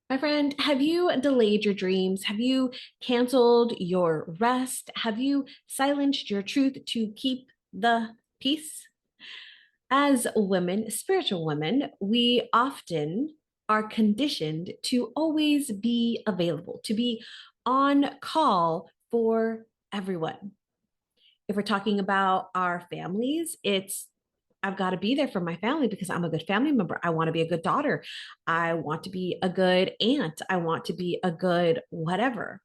My friend, have you delayed your dreams? Have you canceled your rest? Have you silenced your truth to keep the peace? As women, spiritual women, we often are conditioned to always be available, to be on call for everyone. If we're talking about our families, it's I've got to be there for my family because I'm a good family member. I want to be a good daughter. I want to be a good aunt. I want to be a good whatever.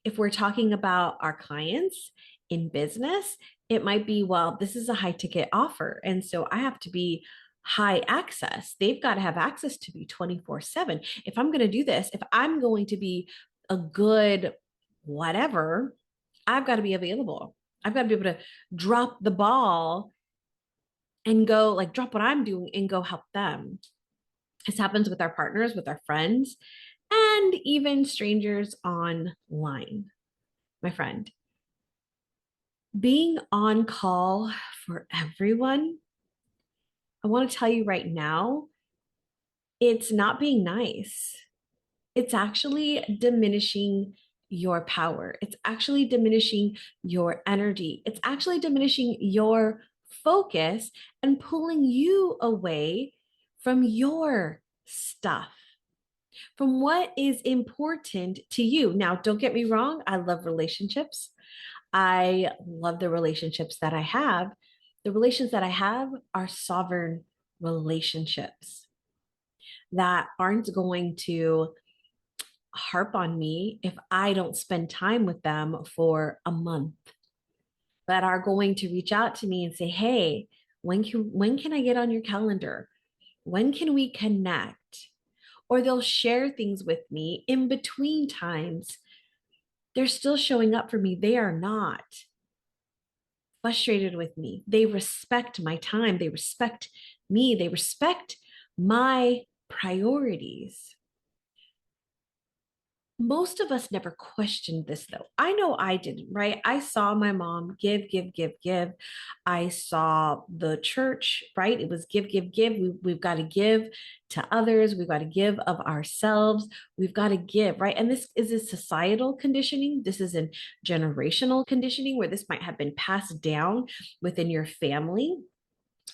If we're talking about our clients in business, it might be, well, this is a high ticket offer. And so I have to be high access. They've got to have access to me 24/7. If I'm going to do this, if I'm going to be a good whatever, I've got to be available. I've got to be able to drop the ball and go like drop what I'm doing and go help them. This happens with our partners, with our friends, and even strangers online. My friend, being on call for everyone, I want to tell you right now, it's not being nice. It's actually diminishing your power. It's actually diminishing your energy. It's actually diminishing your focus and pulling you away from your stuff, from what is important to you. Now, don't get me wrong, I love relationships. I love the relationships that I have. The relations that I have are sovereign relationships that aren't going to harp on me if I don't spend time with them for a month, that are going to reach out to me and say, "Hey, when can I get on your calendar? When can we connect?" Or they'll share things with me in between times. They're still showing up for me. They are not frustrated with me. They respect my time. They respect me. They respect my priorities. Most of us never questioned this though. I know I didn't, right? I saw my mom give, give, give, give. I saw the church, right? It was give, give, give. We've got to give to others. We've got to give of ourselves. We've got to give, right? And this is a societal conditioning. This is a generational conditioning where this might have been passed down within your family.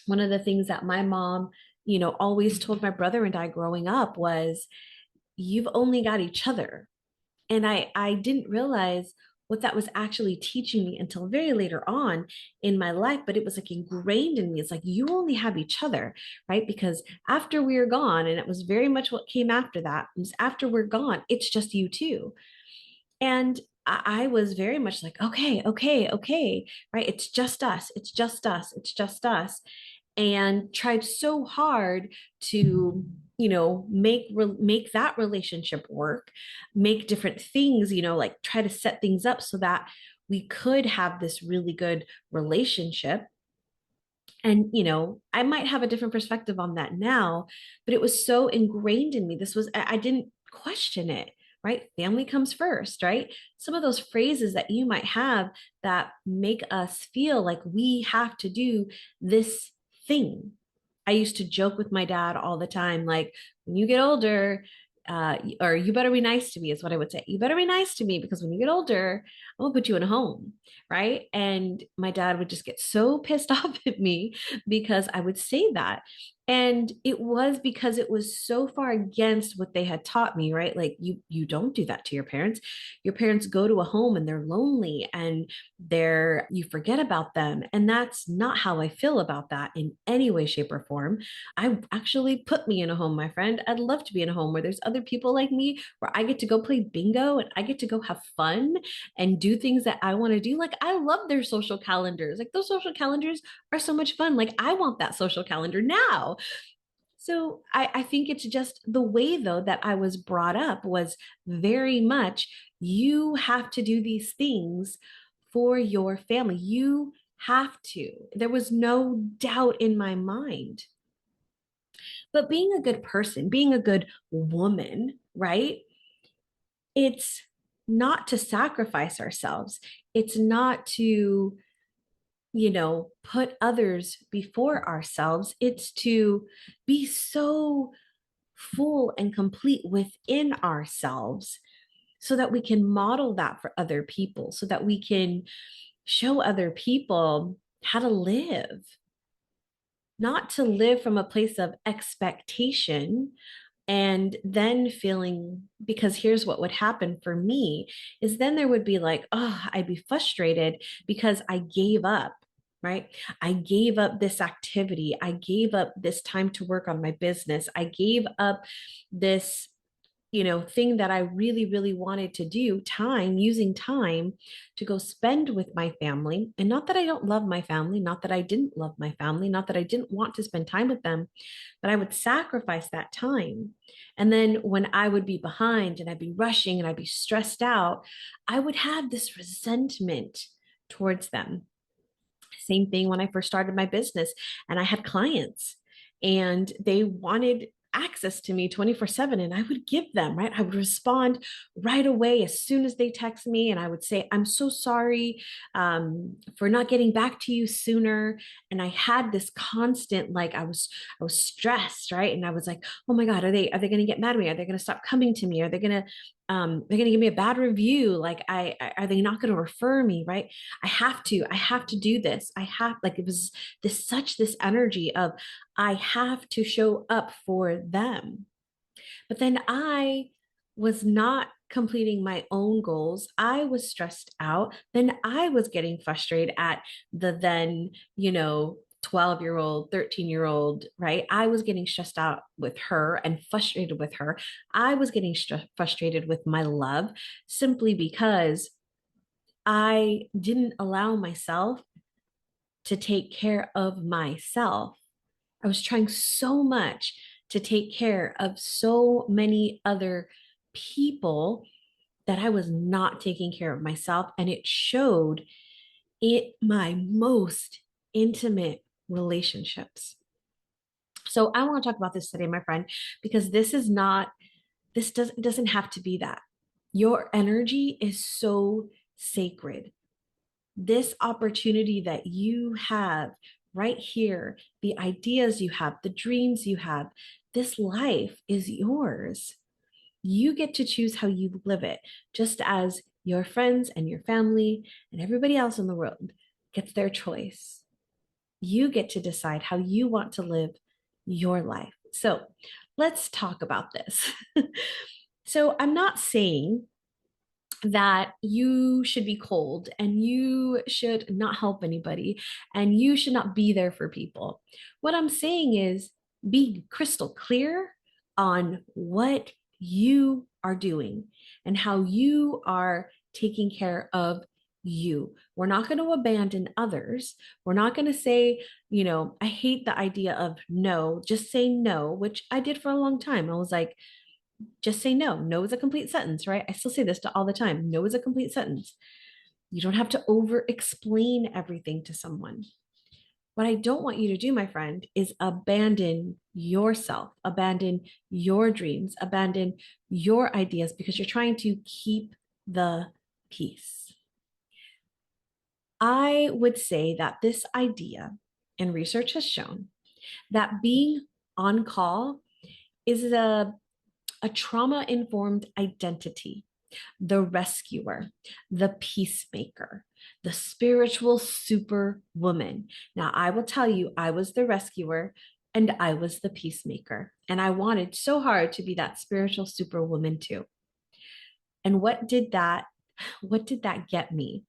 One of the things that my mom, always told my brother and I growing up was, you've only got each other. And I didn't realize what that was actually teaching me until very later on in my life, but it was like ingrained in me. It's like you only have each other, right? Because after we are gone, and it was very much what came after that, was after we're gone, it's just you two. And I was very much like, okay, okay, okay, right? It's just us. It's just us. It's just us. And tried so hard to, make that relationship work, make different things, like try to set things up so that we could have this really good relationship. And, I might have a different perspective on that now, but it was so ingrained in me. I didn't question it, right? Family comes first, right? Some of those phrases that you might have that make us feel like we have to do this thing. I used to joke with my dad all the time, like, when you get older, or you better be nice to me, is what I would say. You better be nice to me because when you get older, I'm gonna put you in a home, right? And my dad would just get so pissed off at me because I would say that. And it was because it was so far against what they had taught me, right? Like you don't do that to your parents. Your parents go to a home and they're lonely and you forget about them. And that's not how I feel about that in any way, shape, or form. I actually put me in a home, my friend. I'd love to be in a home where there's other people like me, where I get to go play bingo and I get to go have fun and do things that I want to do. Like, I love their social calendars. Like, those social calendars are so much fun. Like, I want that social calendar now. So I think it's just the way, though, that I was brought up was very much you have to do these things for your family. You have to. There was no doubt in my mind. But being a good person, being a good woman, right? It's not to sacrifice ourselves. It's not to, put others before ourselves. It's to be so full and complete within ourselves so that we can model that for other people, so that we can show other people how to live, not to live from a place of expectation and then feeling, because here's what would happen for me is then there would be like, oh, I'd be frustrated because I gave up, right? I gave up this activity, I gave up this time to work on my business, I gave up this thing that I really, really wanted to do, time, using time to go spend with my family. And not that I don't love my family, not that I didn't love my family, not that I didn't want to spend time with them, but I would sacrifice that time. And then when I would be behind and I'd be rushing and I'd be stressed out, I would have this resentment towards them. Same thing when I first started my business and I had clients and they wanted access to me 24/7 and I would give them, right? I would respond right away as soon as they text me and I would say, I'm so sorry for not getting back to you sooner. And I had this constant, like I was stressed, right? And I was like, oh my God, are they going to get mad at me? Are they going to stop coming to me? Are they going to they're going to give me a bad review? Like are they not going to refer me, right? I have to do this. I have, like, it was this energy of I have to show up for them. But then I was not completing my own goals. I was stressed out. Then I was getting frustrated at the then, 12-year-old, 13-year-old, right? I was getting stressed out with her and frustrated with her. I was getting frustrated with my love simply because I didn't allow myself to take care of myself. I was trying so much to take care of so many other people that I was not taking care of myself. And it showed in my most intimate relationships. So I want to talk about this today, my friend, because this doesn't have to be that. Your energy is so sacred. This opportunity that you have right here, the ideas you have, the dreams you have, this life is yours. You get to choose how you live it, just as your friends and your family and everybody else in the world gets their choice. You get to decide how you want to live your life. So let's talk about this. So I'm not saying that you should be cold and you should not help anybody and you should not be there for people. What I'm saying is be crystal clear on what you are doing and how you are taking care of you. We're not going to abandon others. We're not going to say, I hate the idea of no, just say no, which I did for a long time. I was like, just say no. No is a complete sentence, right? I still say this to all the time. No is a complete sentence. You don't have to over explain everything to someone. What I don't want you to do, my friend, is abandon yourself, abandon your dreams, abandon your ideas because you're trying to keep the peace. I would say that this idea, and research has shown, that being on call is a trauma informed identity, the rescuer, the peacemaker, the spiritual superwoman. Now, I will tell you, I was the rescuer and I was the peacemaker. And I wanted so hard to be that spiritual superwoman too. And what did that get me?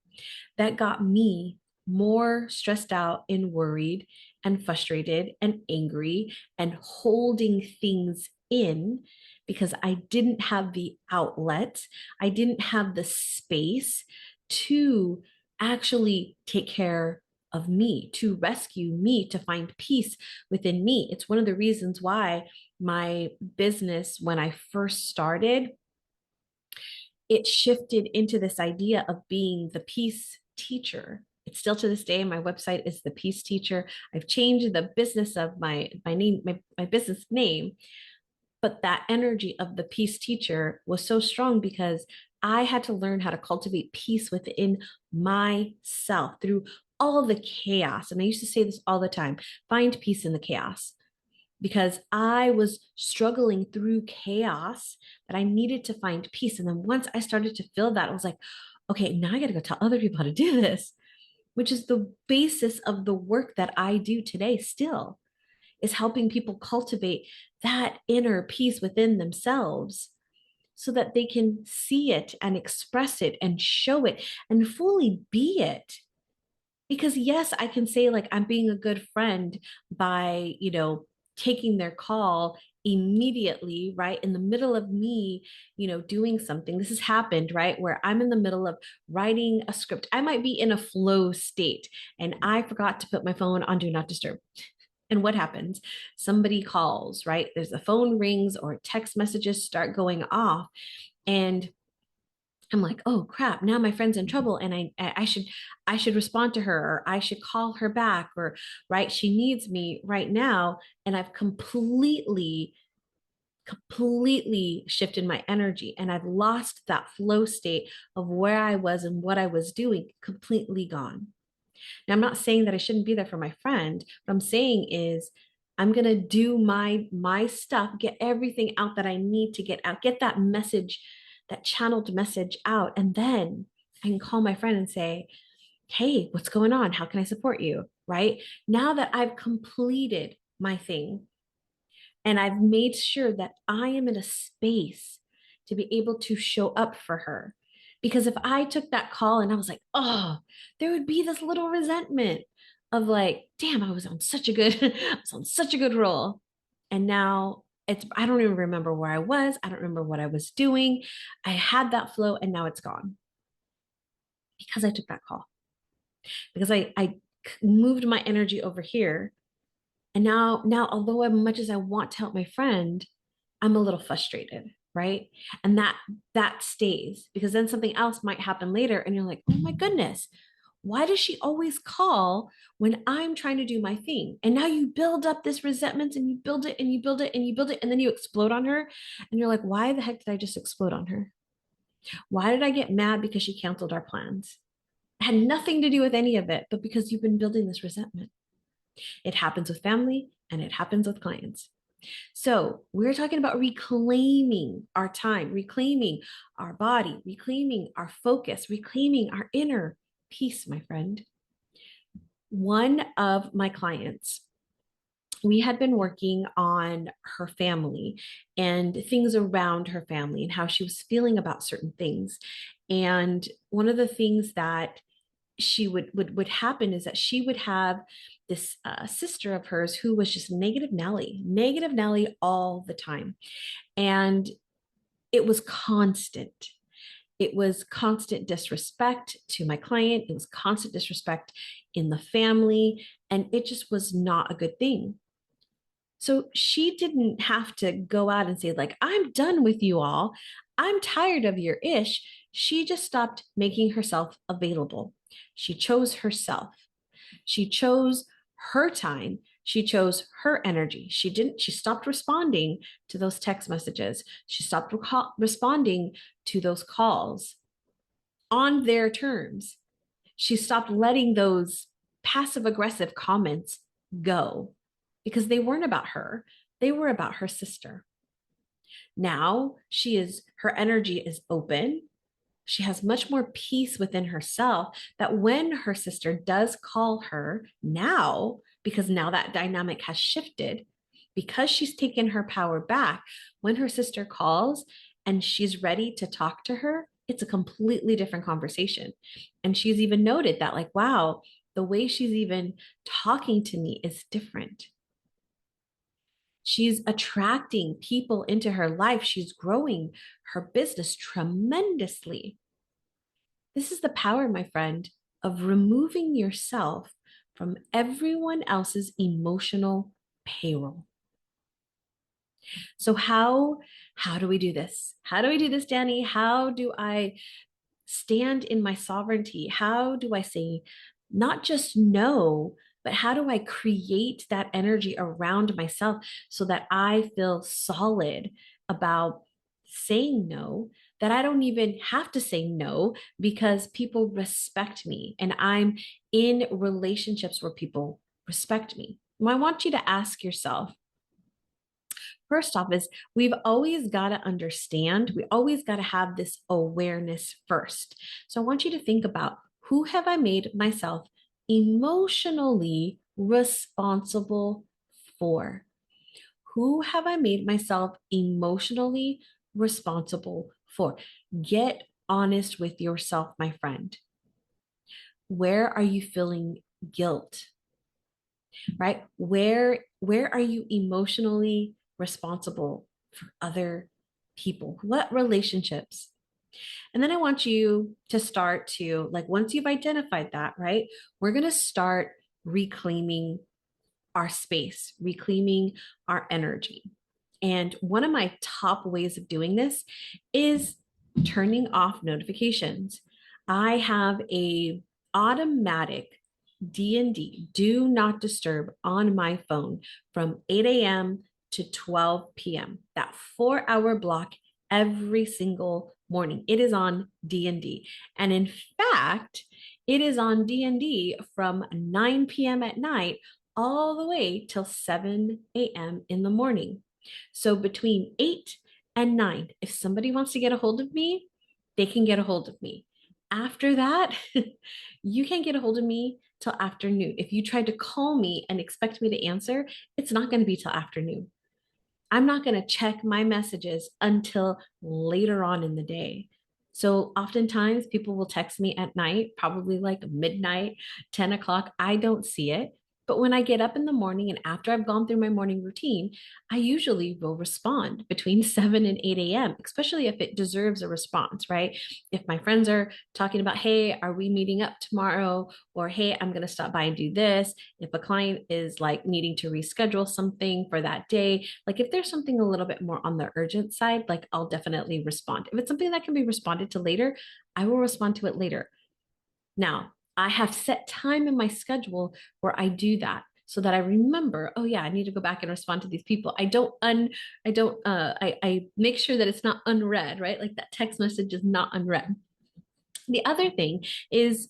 That got me more stressed out and worried and frustrated and angry and holding things in because I didn't have the outlet. I didn't have the space to actually take care of me, to rescue me, to find peace within me. It's one of the reasons why my business, when I first started, it shifted into this idea of being the peace teacher. It's still to this day, my website is the peace teacher. I've changed the business of my name, my business name, but that energy of the peace teacher was so strong because I had to learn how to cultivate peace within myself through all the chaos. And I used to say this all the time, find peace in the chaos. because I was struggling through chaos, that I needed to find peace. And then once I started to feel that, I was like, okay, now I got to go tell other people how to do this, which is the basis of the work that I do today still, is helping people cultivate that inner peace within themselves so that they can see it and express it and show it and fully be it. Because yes, I can say like I'm being a good friend by, taking their call immediately, right? In the middle of me, doing something. This has happened, right? Where I'm in the middle of writing a script. I might be in a flow state and I forgot to put my phone on do not disturb. And what happens? Somebody calls, right? There's a phone rings or text messages start going off. And I'm like, oh crap, now my friend's in trouble and I should respond to her, or I should call her back, or right, she needs me right now. And I've completely shifted my energy and I've lost that flow state of where I was and what I was doing, completely gone. Now, I'm not saying that I shouldn't be there for my friend. What I'm saying is I'm going to do my stuff, get everything out that I need to get out, get that message, that channeled message out. And then I can call my friend and say, hey, what's going on? How can I support you? Right now that I've completed my thing, and I've made sure that I am in a space to be able to show up for her. Because if I took that call and I was like, oh, there would be this little resentment of like, damn, I was on such a good, I was on such a good roll. And now I don't even remember where I was. I don't remember what I was doing. I had that flow and now it's gone because I took that call, because I moved my energy over here. And now, although as much as I want to help my friend, I'm a little frustrated, right? And that stays, because then something else might happen later and you're like, oh my goodness, why does she always call when I'm trying to do my thing? And now you build up this resentment and you build it and you build it and you build it, and then you explode on her. And you're like, why the heck did I just explode on her? Why did I get mad because she canceled our plans? It had nothing to do with any of it, but because you've been building this resentment. It happens with family and it happens with clients. So we're talking about reclaiming our time, reclaiming our body, reclaiming our focus, reclaiming our inner peace, my friend. One of my clients, we had been working on her family and things around her family and how she was feeling about certain things. And one of the things that she would happen is that she would have this sister of hers who was just negative Nelly all the time. And it was constant. It was constant disrespect to my client. It was constant disrespect in the family. And it just was not a good thing. So she didn't have to go out and say, like, I'm done with you all. I'm tired of your ish. She just stopped making herself available. She chose herself. She chose her time. She chose her energy. She stopped responding to those text messages. She stopped responding to those calls on their terms. She stopped letting those passive aggressive comments go because they weren't about her. They were about her sister. Now her energy is open. She has much more peace within herself, that when her sister does call her now, because now that dynamic has shifted, because she's taken her power back, when her sister calls and she's ready to talk to her, it's a completely different conversation. And she's even noted that, like, wow, the way she's even talking to me is different. She's attracting people into her life. She's growing her business tremendously. This is the power, my friend, of removing yourself from everyone else's emotional payroll. So how do we do this? How do we do this, Danny? How do I stand in my sovereignty? How do I say not just no, but how do I create that energy around myself so that I feel solid about saying no, that I don't even have to say no because people respect me and I'm in relationships where people respect me? I want you to ask yourself, first off is we've always got to understand, we always got to have this awareness first. So I want you to think about, who have I made myself emotionally responsible for? Who have I made myself emotionally responsible for? Get honest with yourself, my friend. Where are you feeling guilt? Right? Where are you emotionally responsible for other people? What relationships? And then I want you to start to, like, once you've identified that, right? We're going to start reclaiming our space, reclaiming our energy. And one of my top ways of doing this is turning off notifications. I have a automatic D&D, do not disturb, on my phone from 8 a.m. to 12 p.m. That 4-hour block every single morning. It is on D&D. And in fact, it is on D&D from 9 p.m. at night all the way till 7 a.m. in the morning. So between 8 and 9, if somebody wants to get a hold of me, they can get a hold of me. After that, you can't get a hold of me till afternoon. If you tried to call me and expect me to answer, it's not going to be till afternoon. I'm not going to check my messages until later on in the day. So oftentimes people will text me at night, probably like midnight, 10 o'clock. I don't see it. But when I get up in the morning and after I've gone through my morning routine, I usually will respond between 7 and 8 a.m., especially if it deserves a response, right? If my friends are talking about, hey, are we meeting up tomorrow? Or hey, I'm going to stop by and do this. If a client is like needing to reschedule something for that day, like if there's something a little bit more on the urgent side, like I'll definitely respond. If it's something that can be responded to later, I will respond to it later. Now, I have set time in my schedule where I do that so that I remember, oh yeah, I need to go back and respond to these people. I make sure that it's not unread, right? Like that text message is not unread. The other thing is,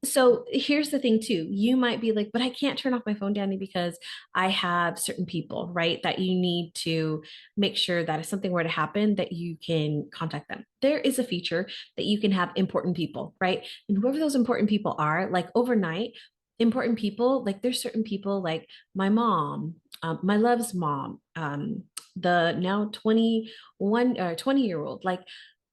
so here's the thing too. You might be like, but I can't turn off my phone, Danny, because I have certain people, right? That you need to make sure that if something were to happen, that you can contact them. There is a feature that you can have important people, right? And whoever those important people are, like overnight, important people, like there's certain people like my mom, my love's mom, the now 21 or 20-year-old, like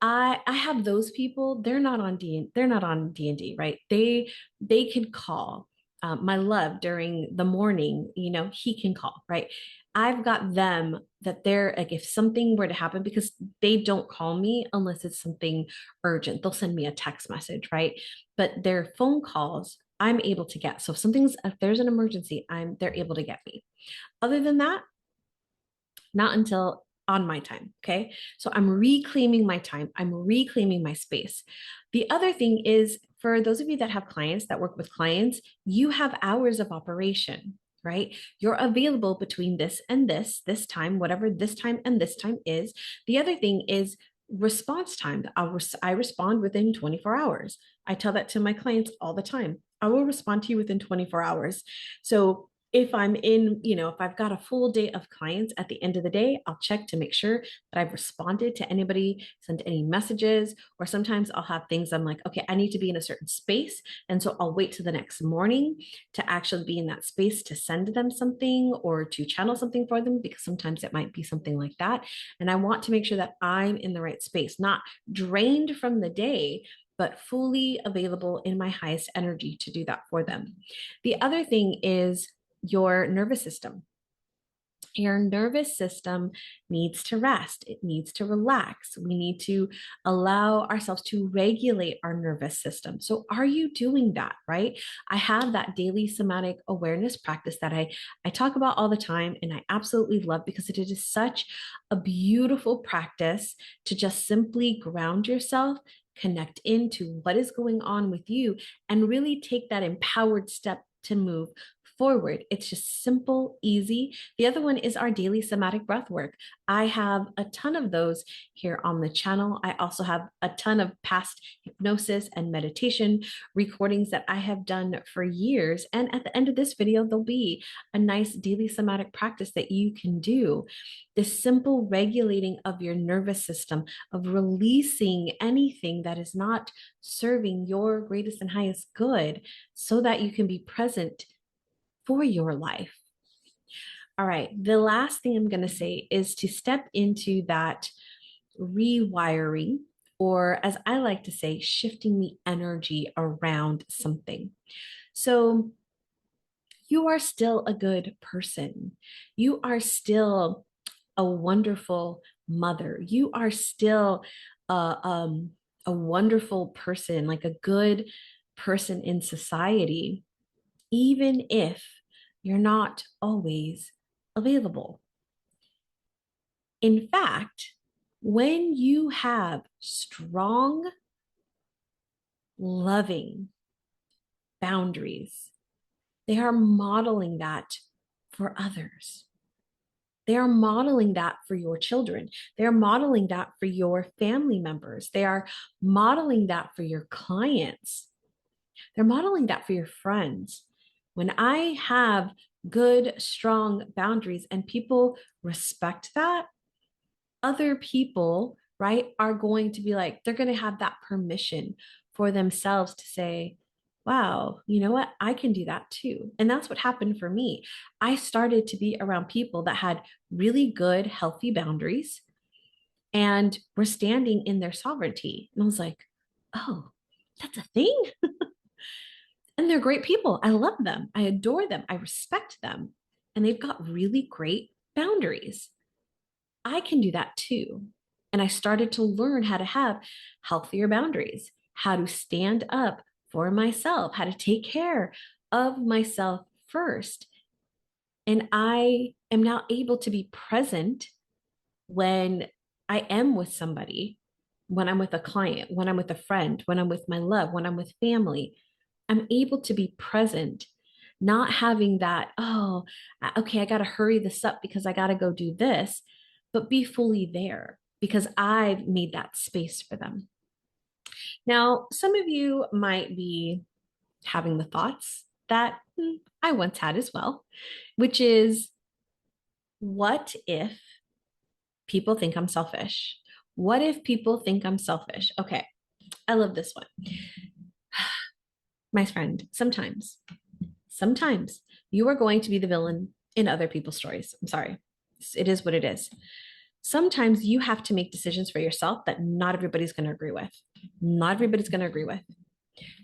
I have those people. They're not on D&D, right? They can call. My love during the morning, he can call, right? I've got them that they're like, if something were to happen, because they don't call me unless it's something urgent. They'll send me a text message, right? But their phone calls I'm able to get. So if there's an emergency, they're able to get me. Other than that, not until on my time. Okay. So I'm reclaiming my time. I'm reclaiming my space. The other thing is, for those of you that have clients, that work with clients, you have hours of operation, right? You're available between this and this time, whatever this time and this time is. The other thing is response time. I respond within 24 hours. I tell that to my clients all the time. I will respond to you within 24 hours. So if if I've got a full day of clients at the end of the day, I'll check to make sure that I've responded to anybody, sent any messages, or sometimes I'll have things I'm like, okay, I need to be in a certain space. And so I'll wait till the next morning to actually be in that space to send them something or to channel something for them, because sometimes it might be something like that. And I want to make sure that I'm in the right space, not drained from the day, but fully available in my highest energy to do that for them. The other thing is your nervous system. Your nervous system needs to rest. It needs to relax. We need to allow ourselves to regulate our nervous system. So are you doing that, right? I have that daily somatic awareness practice that I talk about all the time, and I absolutely love, because it is such a beautiful practice to just simply ground yourself, connect into what is going on with you, and really take that empowered step to move forward. It's just simple, easy. The other one is our daily somatic breath work. I have a ton of those here on the channel. I also have a ton of past hypnosis and meditation recordings that I have done for years. And at the end of this video, there'll be a nice daily somatic practice that you can do. This simple regulating of your nervous system, of releasing anything that is not serving your greatest and highest good so that you can be present for your life. All right, the last thing I'm going to say is to step into that rewiring, or as I like to say, shifting the energy around something. So you are still a good person. You are still a wonderful mother. You are still a wonderful person, like a good person in society, even if you're not always available. In fact, when you have strong, loving boundaries, they are modeling that for others. They are modeling that for your children. They are modeling that for your family members. They are modeling that for your clients. They're modeling that for your friends. When I have good, strong boundaries and people respect that, other people, right, are going to be like, they're going to have that permission for themselves to say, wow, you know what? I can do that too. And that's what happened for me. I started to be around people that had really good, healthy boundaries and were standing in their sovereignty. And I was like, oh, that's a thing. And they're great people. I love them. I adore them. I respect them. And they've got really great boundaries. I can do that too. And I started to learn how to have healthier boundaries, how to stand up for myself, how to take care of myself first. And I am now able to be present when I am with somebody, when I'm with a client, when I'm with a friend, when I'm with my love, when I'm with family. I'm able to be present, not having that, oh, okay, I got to hurry this up because I got to go do this, but be fully there because I've made that space for them. Now, some of you might be having the thoughts that I once had as well, which is, what if people think I'm selfish? What if people think I'm selfish? Okay, I love this one. My friend, sometimes you are going to be the villain in other people's stories. I'm sorry. It is what it is. Sometimes you have to make decisions for yourself that not everybody's going to agree with. Not everybody's going to agree with.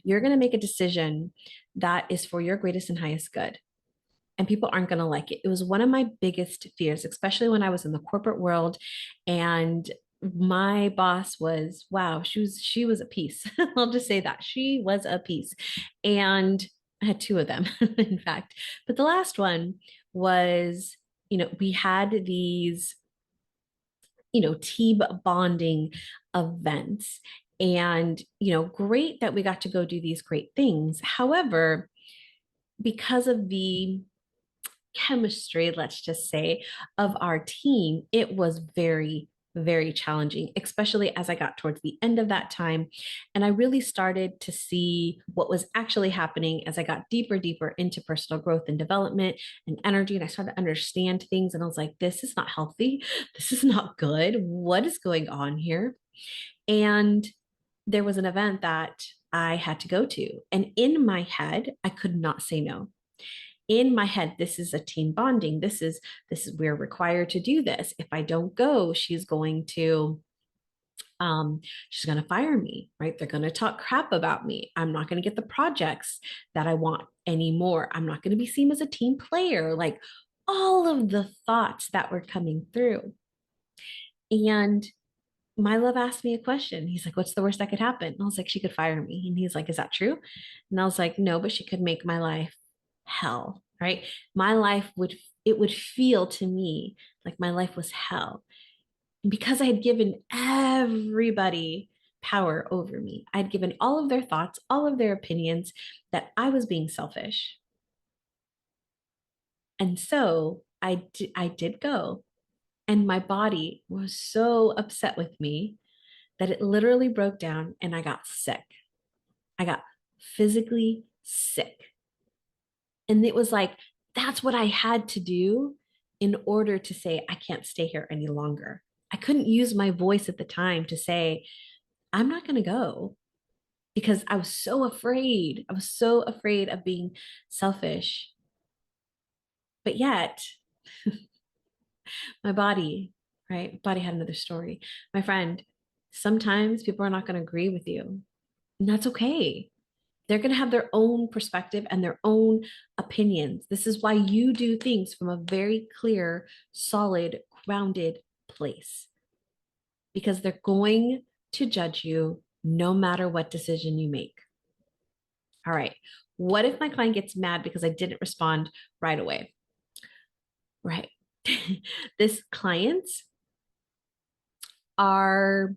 You're going to make a decision that is for your greatest and highest good. And people aren't going to like it. It was one of my biggest fears, especially when I was in the corporate world and my boss was, wow, she was a piece. I'll just say that she was a piece. And I had two of them, in fact. But the last one was, we had these, team bonding events. And, great that we got to go do these great things. However, because of the chemistry, let's just say, of our team, it was very, very challenging, especially as I got towards the end of that time. And I really started to see what was actually happening as I got deeper, deeper into personal growth and development and energy. And I started to understand things. And I was like, this is not healthy. This is not good. What is going on here? And there was an event that I had to go to. And in my head, I could not say no. In my head, this is a team bonding. This is we're required to do this. If I don't go, she's going to fire me, right? They're going to talk crap about me. I'm not going to get the projects that I want anymore. I'm not going to be seen as a team player. Like all of the thoughts that were coming through. And my love asked me a question. He's like, what's the worst that could happen? And I was like, she could fire me. And he's like, is that true? And I was like, no, but she could make my life hell, right? My life would feel to me like my life was hell. And because I had given everybody power over me, I'd given all of their thoughts, all of their opinions, that I was being selfish. And so I did go, and my body was so upset with me that it literally broke down and I got sick. I got physically sick. And it was like, that's what I had to do in order to say, I can't stay here any longer. I couldn't use my voice at the time to say, I'm not going to go because I was so afraid. I was so afraid of being selfish. But yet, my body, right? Body had another story. My friend, sometimes people are not going to agree with you, and that's okay. They're going to have their own perspective and their own opinions. This is why you do things from a very clear, solid, grounded place, because they're going to judge you no matter what decision you make. All right. What if my client gets mad because I didn't respond right away? Right. This clients are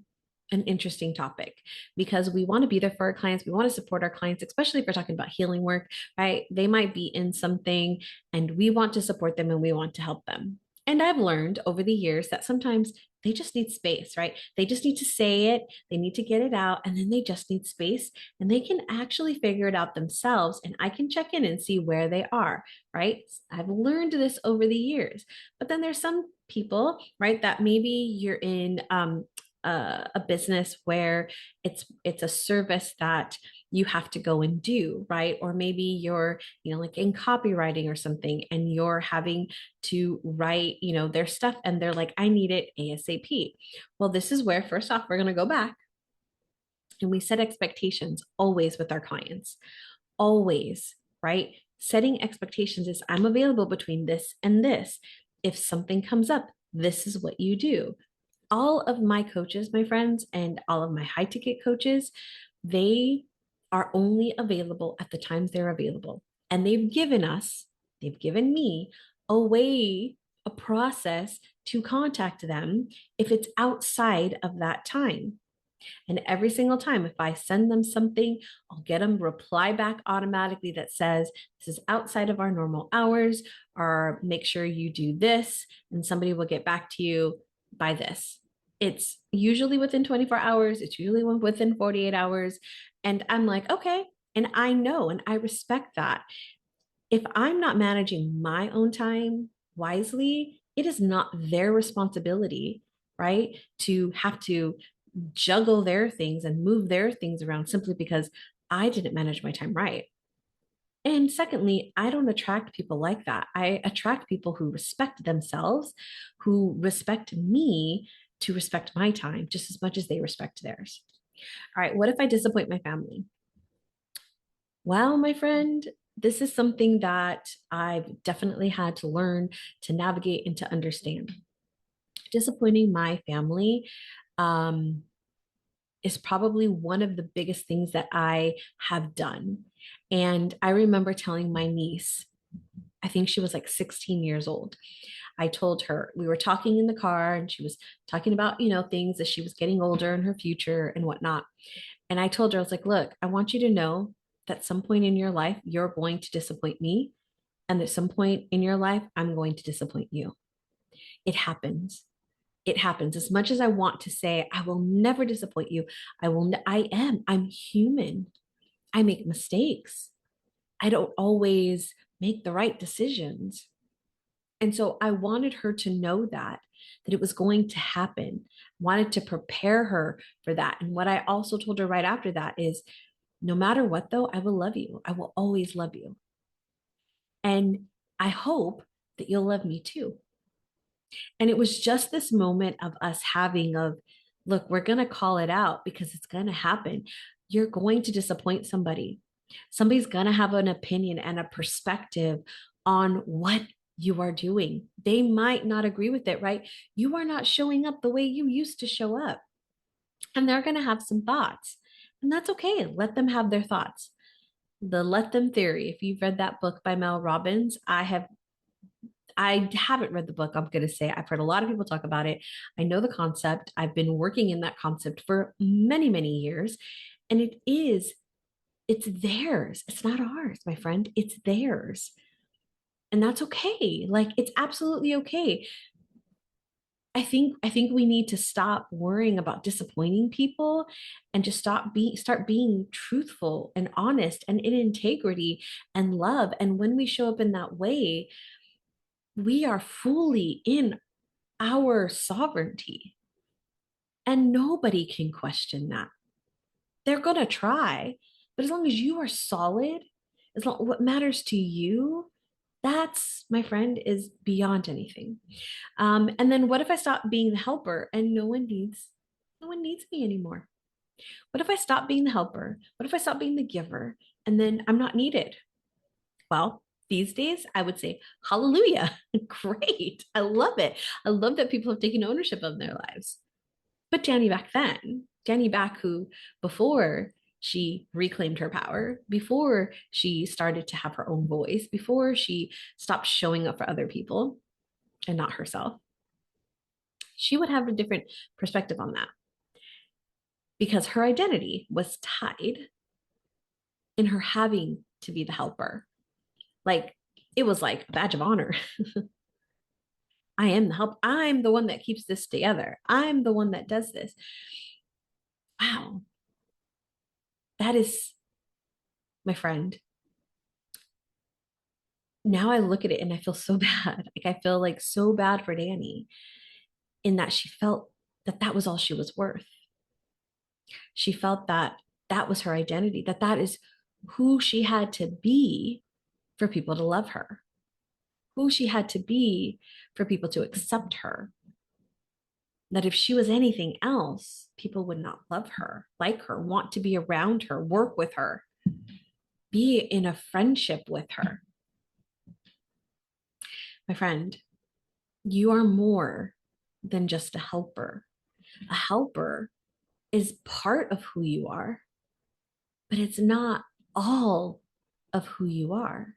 an interesting topic because we want to be there for our clients. We want to support our clients, especially if we're talking about healing work, right? They might be in something and we want to support them and we want to help them. And I've learned over the years that sometimes they just need space, right? They just need to say it, they need to get it out, and then they just need space and they can actually figure it out themselves. And I can check in and see where they are, right? I've learned this over the years. But then there's some people, right, that maybe you're in a business where it's a service that you have to go and do, right? Or maybe you're, like in copywriting or something, and you're having to write, their stuff, and they're like, I need it ASAP. Well, this is where, first off, we're going to go back and we set expectations always with our clients, always, right? Setting expectations is, I'm available between this and this. If something comes up, this is what you do. All of my coaches, my friends, and all of my high ticket coaches, they are only available at the times they're available. And they've given me a way, a process to contact them if it's outside of that time. And every single time, if I send them something, I'll get them reply back automatically that says, this is outside of our normal hours, or make sure you do this, and somebody will get back to you by this. It's usually within 24 hours, it's usually within 48 hours. And I'm like, okay. And I know and I respect that. If I'm not managing my own time wisely, it is not their responsibility, right? To have to juggle their things and move their things around simply because I didn't manage my time right. And secondly, I don't attract people like that. I attract people who respect themselves, who respect me to respect my time just as much as they respect theirs. All right, what if I disappoint my family? Well, my friend, this is something that I've definitely had to learn to navigate and to understand. Disappointing my family um, is probably one of the biggest things that I have done. And I remember telling my niece, I think she was like 16 years old. I told her, we were talking in the car and she was talking about, things as she was getting older in her future and whatnot. And I told her, I was like, look, I want you to know that some point in your life, you're going to disappoint me. And at some point in your life, I'm going to disappoint you. It happens. It happens. As much as I want to say, I will never disappoint you, I'm human. I make mistakes. I don't always make the right decisions. And so I wanted her to know that it was going to happen. Wanted to prepare her for that. And what I also told her right after that is, no matter what, though, I will love you. I will always love you. And I hope that you'll love me too. And it was just this moment of us having of, look, we're going to call it out because it's going to happen. You're going to disappoint somebody. Somebody's going to have an opinion and a perspective on what you are doing. They might not agree with it, right? You are not showing up the way you used to show up. And they're going to have some thoughts. And that's okay. Let them have their thoughts. The let them theory. If you've read that book by Mel Robbins, I haven't read the book. I'm going to say I've heard a lot of people talk about it. I know the concept. I've been working in that concept for many, many years. And it's theirs. It's not ours, my friend. It's theirs. And that's okay. Like it's absolutely okay. I think we need to stop worrying about disappointing people and just start being truthful and honest and in integrity and love. And when we show up in that way, we are fully in our sovereignty. And nobody can question that. They're going to try, but as long as you are solid, as long what matters to you, that's, my friend, is beyond anything. And then what if I stop being the helper and no one needs me anymore? What if I stop being the helper? What if I stop being the giver and then I'm not needed? Well, these days I would say, hallelujah, great. I love it. I love that people have taken ownership of their lives. But Danny back then, Danny back who before she reclaimed her power, before she started to have her own voice, before she stopped showing up for other people and not herself, she would have a different perspective on that because her identity was tied in her having to be the helper. Like it was like a badge of honor. I am the help. I'm the one that keeps this together. I'm the one that does this. Wow. That is, my friend. Now I look at it and I feel so bad. Like I feel like so bad for Danny in that she felt that that was all she was worth. She felt that that was her identity, that that is who she had to be for people to love her, who she had to be for people to accept her. That if she was anything else, people would not love her, like her, want to be around her, work with her, be in a friendship with her. My friend, you are more than just a helper. A helper is part of who you are, but it's not all of who you are.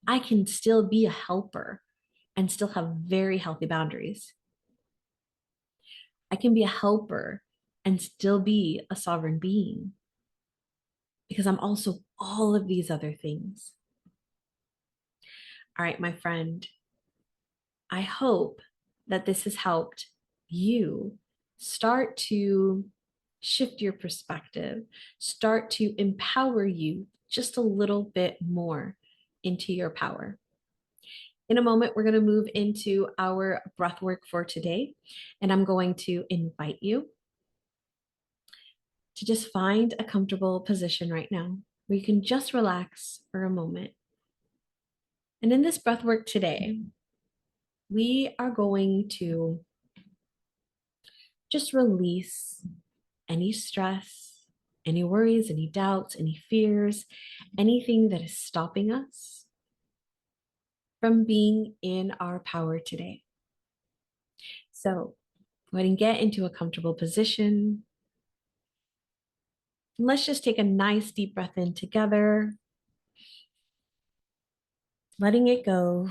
I can still be a helper and still have very healthy boundaries. I can be a helper and still be a sovereign being because I'm also all of these other things. All right, my friend, I hope that this has helped you start to shift your perspective, start to empower you just a little bit more into your power. In a moment, we're going to move into our breath work for today, and I'm going to invite you to just find a comfortable position right now where you can just relax for a moment. And in this breath work today, we are going to just release any stress, any worries, any doubts, any fears, anything that is stopping us from being in our power today. So go ahead and get into a comfortable position. Let's just take a nice deep breath in together, letting it go.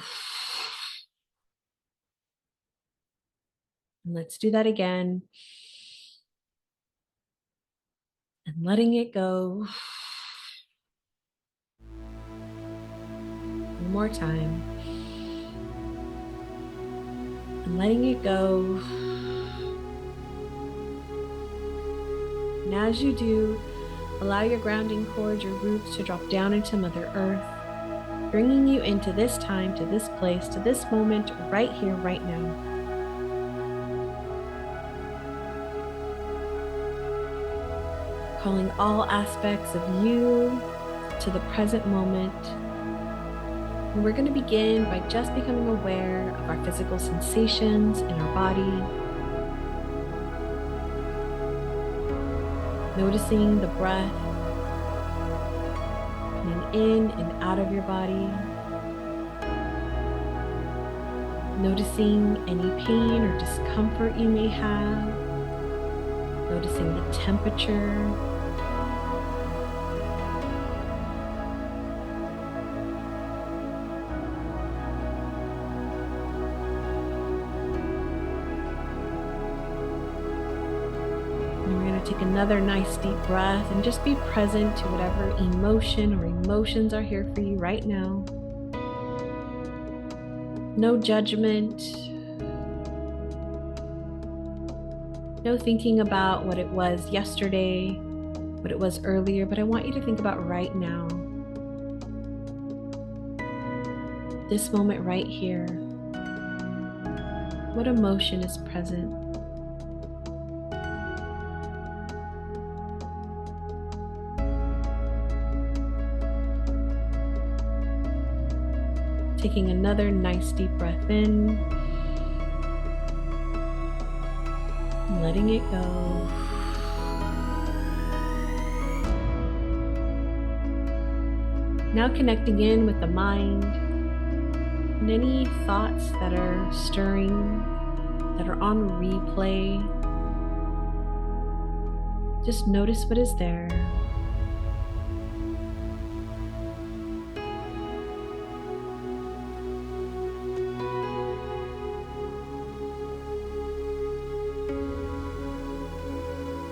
And let's do that again. And letting it go. One more time. And letting it go. And as you do, allow your grounding cord, your roots to drop down into Mother Earth, bringing you into this time, to this place, to this moment, right here, right now. Calling all aspects of you to the present moment. And we're going to begin by just becoming aware of our physical sensations in our body. Noticing the breath coming in and out of your body. Noticing any pain or discomfort you may have. Noticing the temperature. Take another nice deep breath and just be present to whatever emotion or emotions are here for you right now. No judgment, no thinking about what it was yesterday, what it was earlier, but I want you to think about right now, this moment right here. What emotion is present? Taking another nice deep breath in, letting it go. Now connecting in with the mind and any thoughts that are stirring, that are on replay. Just notice what is there.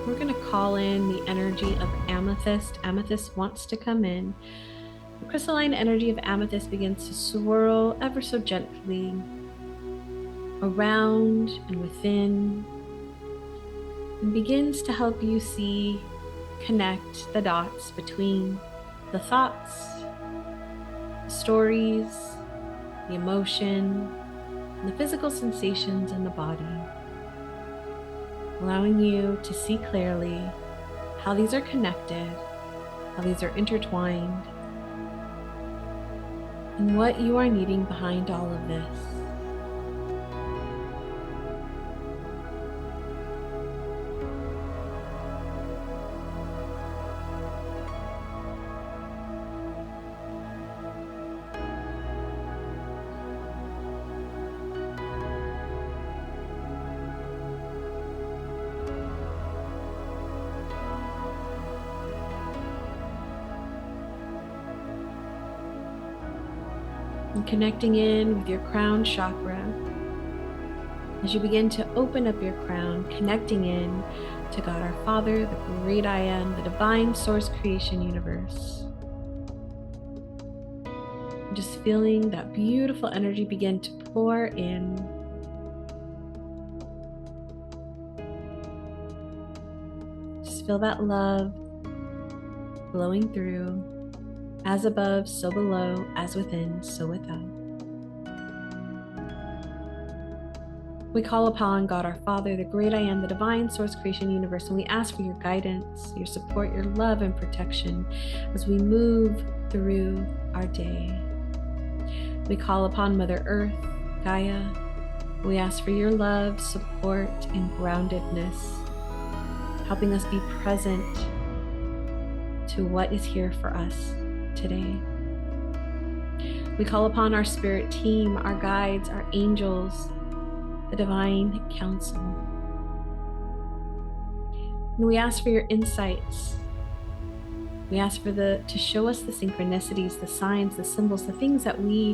We're going to call in the energy of amethyst. Amethyst wants to come in. The crystalline energy of amethyst begins to swirl ever so gently around and within, and begins to help you see, connect the dots between the thoughts, the stories, the emotion, and the physical sensations in the body, allowing you to see clearly how these are connected, how these are intertwined, and what you are needing behind all of this. And connecting in with your crown chakra. As you begin to open up your crown, connecting in to God our Father, the great I am, the divine source creation universe. And just feeling that beautiful energy begin to pour in. Just feel that love flowing through. As above, so below, as within, so without. We call upon God our Father, the great I am, the divine source creation universe, and we ask for your guidance, your support, your love, and protection as we move through our day. We call upon Mother Earth, Gaia. We ask for your love, support, and groundedness, helping us be present to what is here for us today. We call upon our spirit team, our guides, our angels, the divine council. And we ask for your insights. We ask for to show us the synchronicities, the signs, the symbols, the things that we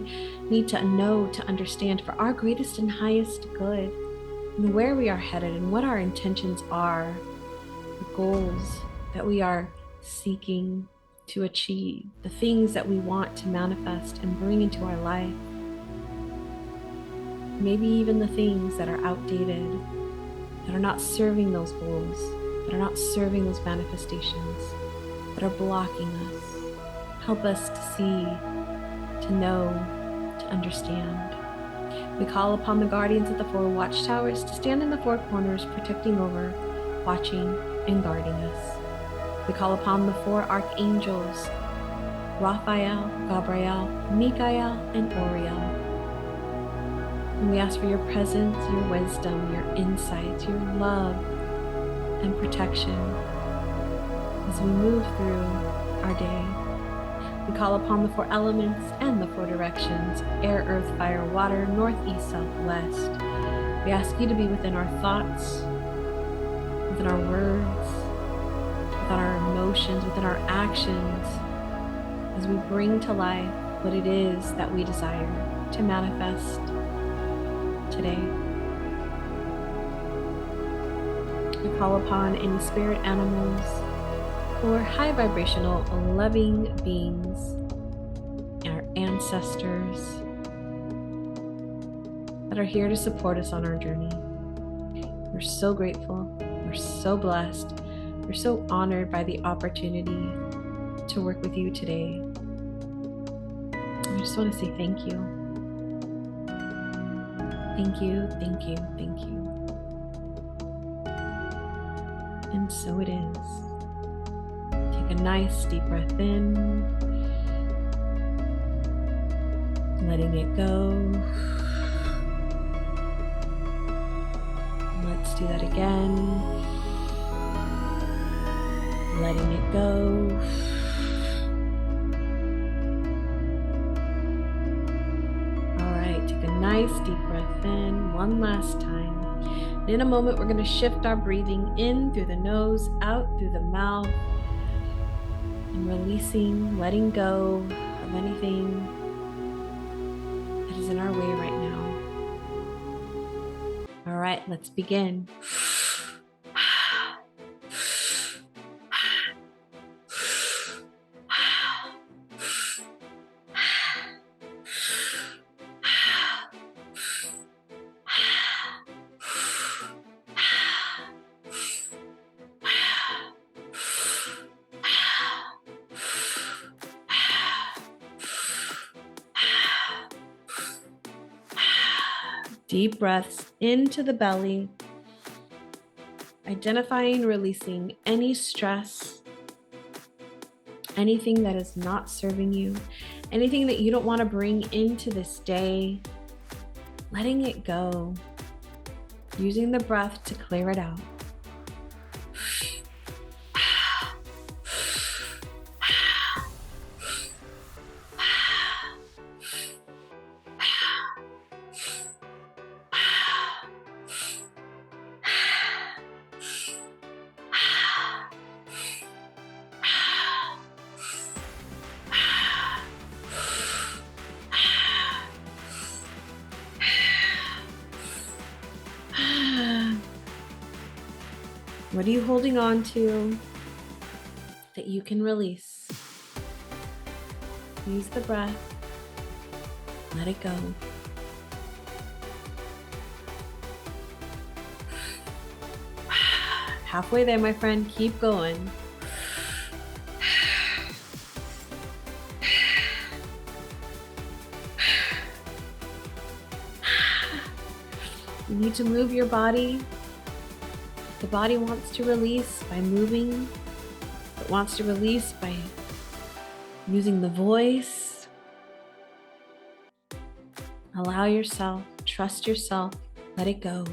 need to know, to understand for our greatest and highest good, and where we are headed and what our intentions are, the goals that we are seeking to achieve, the things that we want to manifest and bring into our life. Maybe even the things that are outdated, that are not serving those goals, that are not serving those manifestations, that are blocking us. Help us to see, to know, to understand. We call upon the guardians of the four watchtowers to stand in the four corners, protecting over, watching, and guarding us. We call upon the four archangels, Raphael, Gabriel, Michael, and Uriel. And we ask for your presence, your wisdom, your insights, your love, and protection as we move through our day. We call upon the four elements and the four directions, air, earth, fire, water, north, east, south, west. We ask you to be within our thoughts, within our words, within our emotions, within our actions, as we bring to life what it is that we desire to manifest today. We call upon any spirit animals or high vibrational loving beings, our ancestors, that are here to support us on our journey. We're so grateful. We're so blessed. We're so honored by the opportunity to work with you today. I just want to say thank you. Thank you, thank you, thank you. And so it is. Take a nice deep breath in, letting it go. Let's do that again. Letting it go. All right, take a nice deep breath in one last time. And in a moment, we're going to shift our breathing in through the nose, out through the mouth, and releasing, letting go of anything that is in our way right now. All right, let's begin. Deep breaths into the belly, identifying, releasing any stress, anything that is not serving you, anything that you don't want to bring into this day, letting it go, using the breath to clear it out. What are you holding on to that you can release? Use the breath. Let it go. Halfway there, my friend. Keep going. You need to move your body. The body wants to release by moving. It wants to release by using the voice. Allow yourself, trust yourself, let it go.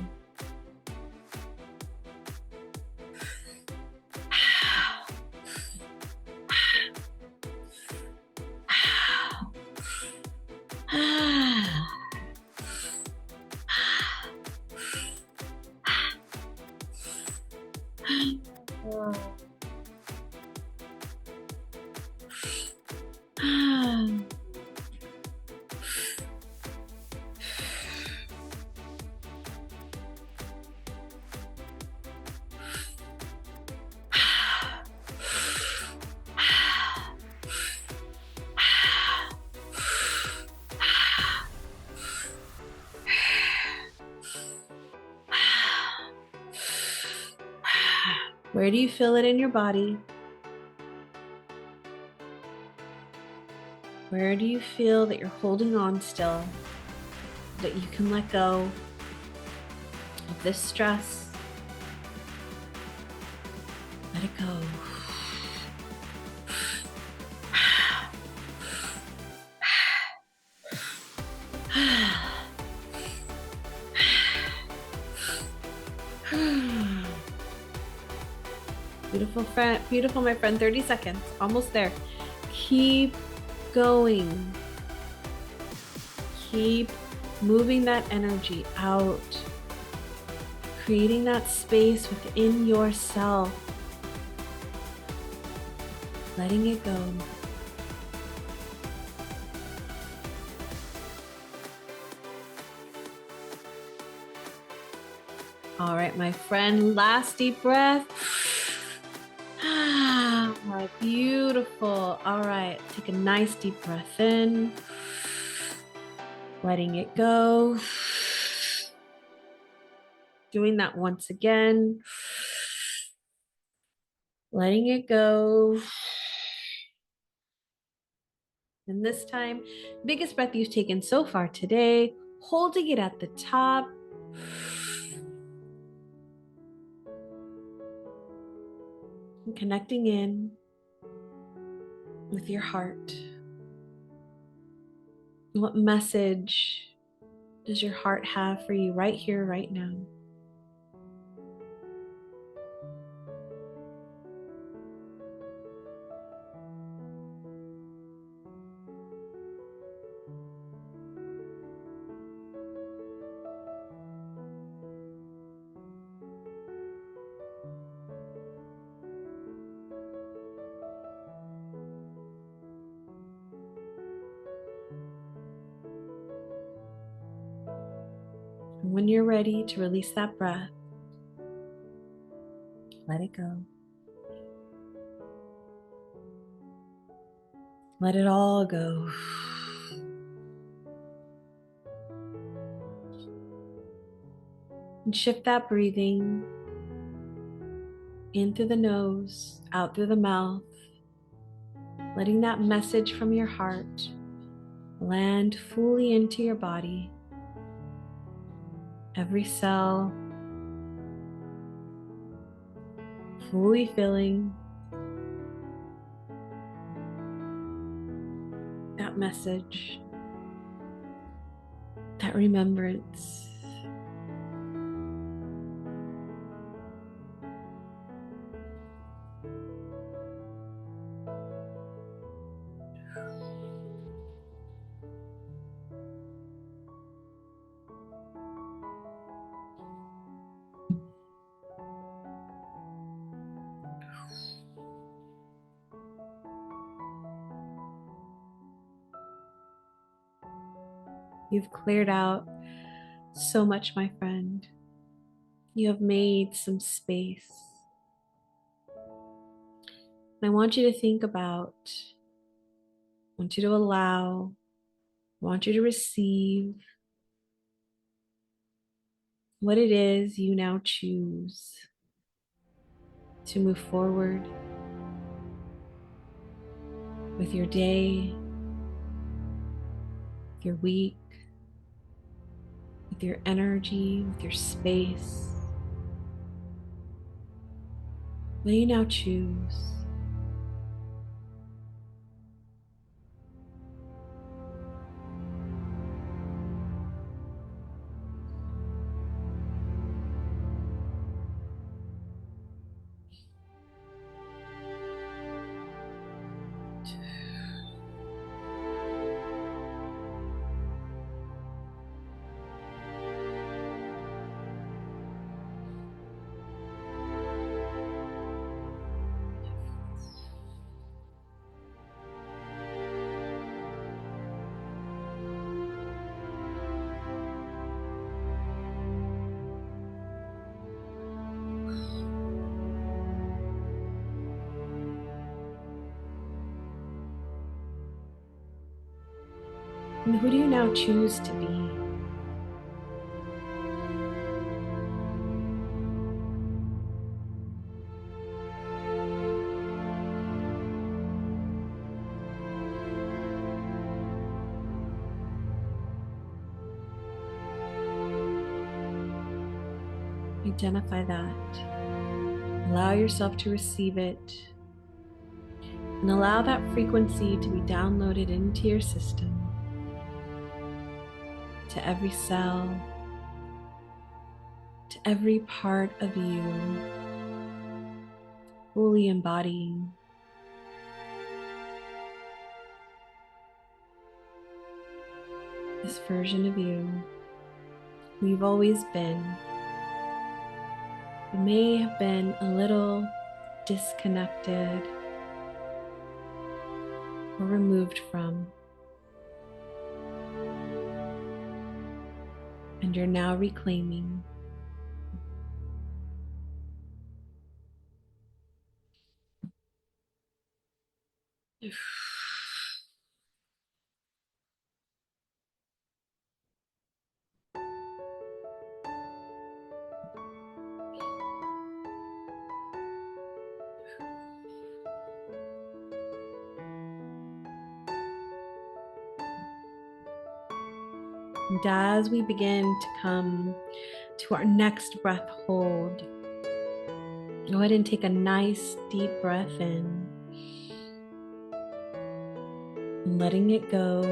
Where do you feel it in your body? Where do you feel that you're holding on still, that you can let go of this stress? Let it go. Beautiful, my friend. 30 seconds. Almost there. Keep going. Keep moving that energy out. Creating that space within yourself. Letting it go. All right, my friend. Last deep breath. Beautiful. All right, take a nice deep breath in, letting it go. Doing that once again, letting it go. And this time, biggest breath you've taken so far today, holding it at the top. And connecting in with your heart. What message does your heart have for you right here, right now? And when you're ready to release that breath, let it go. Let it all go. And shift that breathing in through the nose, out through the mouth, letting that message from your heart land fully into your body. Every cell fully filling that message, that remembrance. You've cleared out so much, my friend. You have made some space. And I want you to think about, I want you to allow, I want you to receive what it is you now choose to move forward with your day, with your week, with your energy, with your space. What do you now choose? And who do you now choose to be? Identify that. Allow yourself to receive it. And allow that frequency to be downloaded into your system, to every cell, to every part of you, fully embodying this version of you who you've always been. You may have been a little disconnected or removed from, and you're now reclaiming. And as we begin to come to our next breath hold, go ahead and take a nice deep breath in, and letting it go.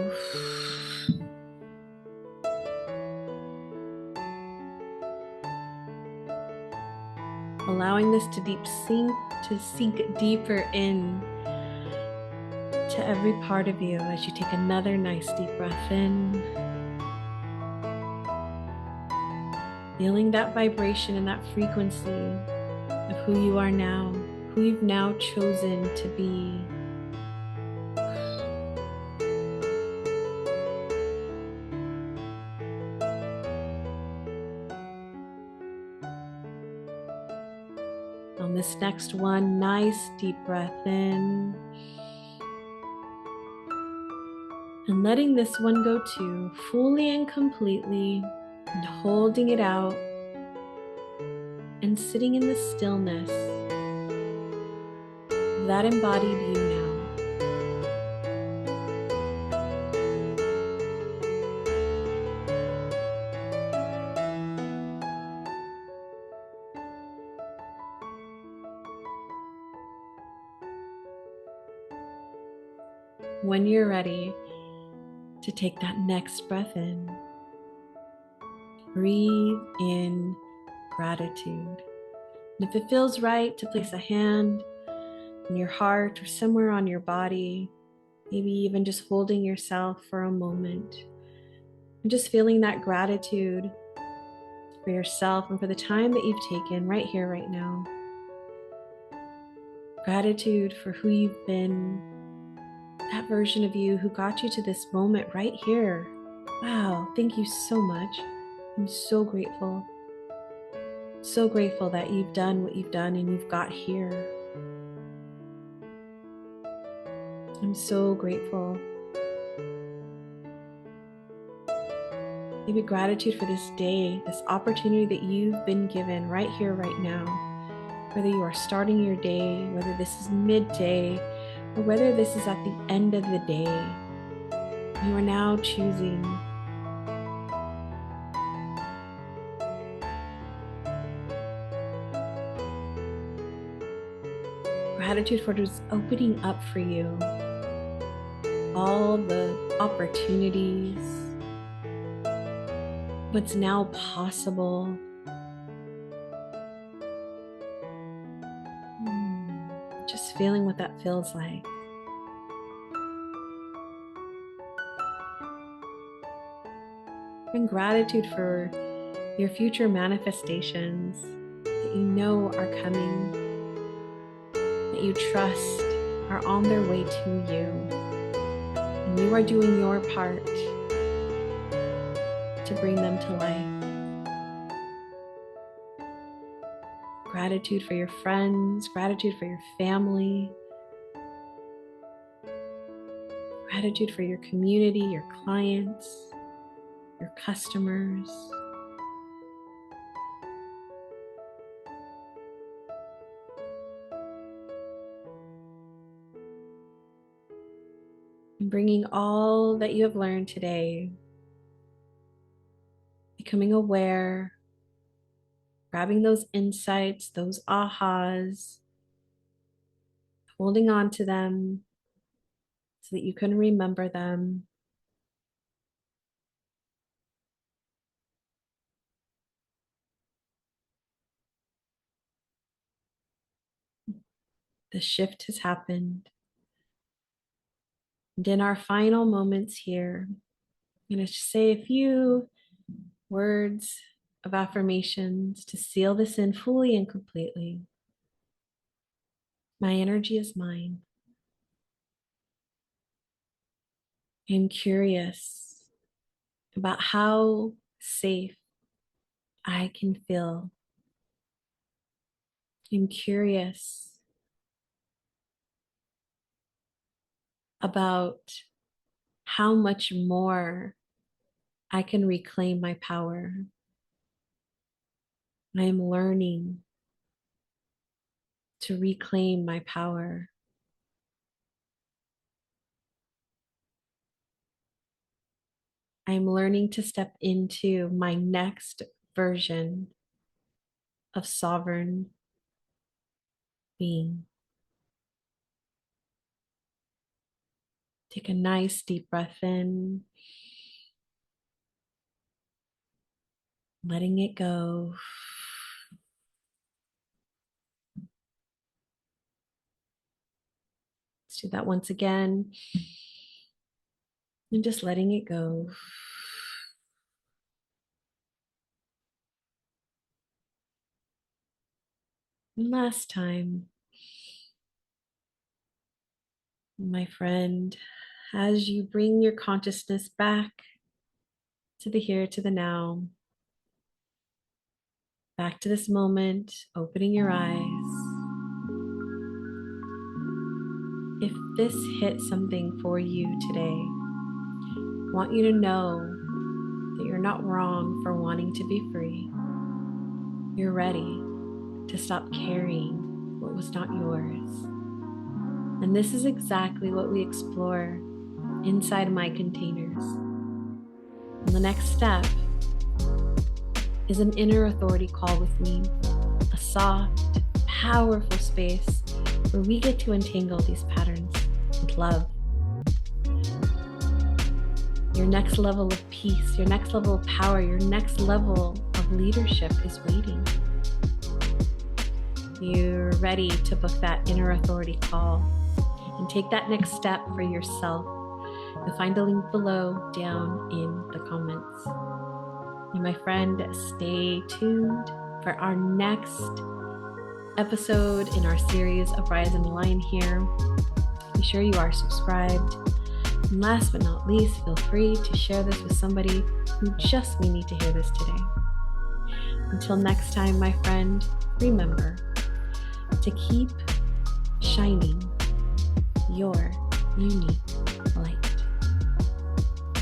Allowing this to sink deeper in to every part of you as you take another nice deep breath in. Feeling that vibration and that frequency of who you are now, who you've now chosen to be. On this next one, nice deep breath in. And letting this one go too, fully and completely, and holding it out and sitting in the stillness of that embodied you now. When you're ready to take that next breath in, breathe in gratitude. And if it feels right to place a hand in your heart or somewhere on your body, maybe even just holding yourself for a moment, and just feeling that gratitude for yourself and for the time that you've taken right here, right now. Gratitude for who you've been, that version of you who got you to this moment right here. Wow, thank you so much. I'm so grateful. So grateful that you've done what you've done and you've got here. I'm so grateful. Maybe gratitude for this day, this opportunity that you've been given right here, right now. Whether you are starting your day, whether this is midday, or whether this is at the end of the day, you are now choosing gratitude for just opening up for you all the opportunities, what's now possible. Just feeling what that feels like. And gratitude for your future manifestations that you know are coming, that you trust are on their way to you. And you are doing your part to bring them to life. Gratitude for your friends, gratitude for your family, gratitude for your community, your clients, your customers. And bringing all that you have learned today, becoming aware, grabbing those insights, those ahas, holding on to them so that you can remember them. The shift has happened. And in our final moments here, I'm going to say a few words of affirmations to seal this in fully and completely. My energy is mine. I'm curious about how safe I can feel. I'm curious about how much more I can reclaim my power. I am learning to reclaim my power. I'm learning to step into my next version of sovereign being. Take a nice deep breath in, letting it go. Let's do that once again. And just letting it go. And last time, my friend, as you bring your consciousness back to the here, to the now, back to this moment, opening your eyes. If this hit something for you today, I want you to know that you're not wrong for wanting to be free. You're ready to stop carrying what was not yours. And this is exactly what we explore inside my containers. And the next step is an inner authority call with me, a soft, powerful space where we get to untangle these patterns with love. Your next level of peace, your next level of power, your next level of leadership is waiting. You're ready to book that inner authority call and take that next step for yourself. You'll find a link below down in the comments. And my friend, stay tuned for our next episode in our series of Rise and Align here. Be sure you are subscribed. And last but not least, feel free to share this with somebody who just may need to hear this today. Until next time, my friend, remember to keep shining your unique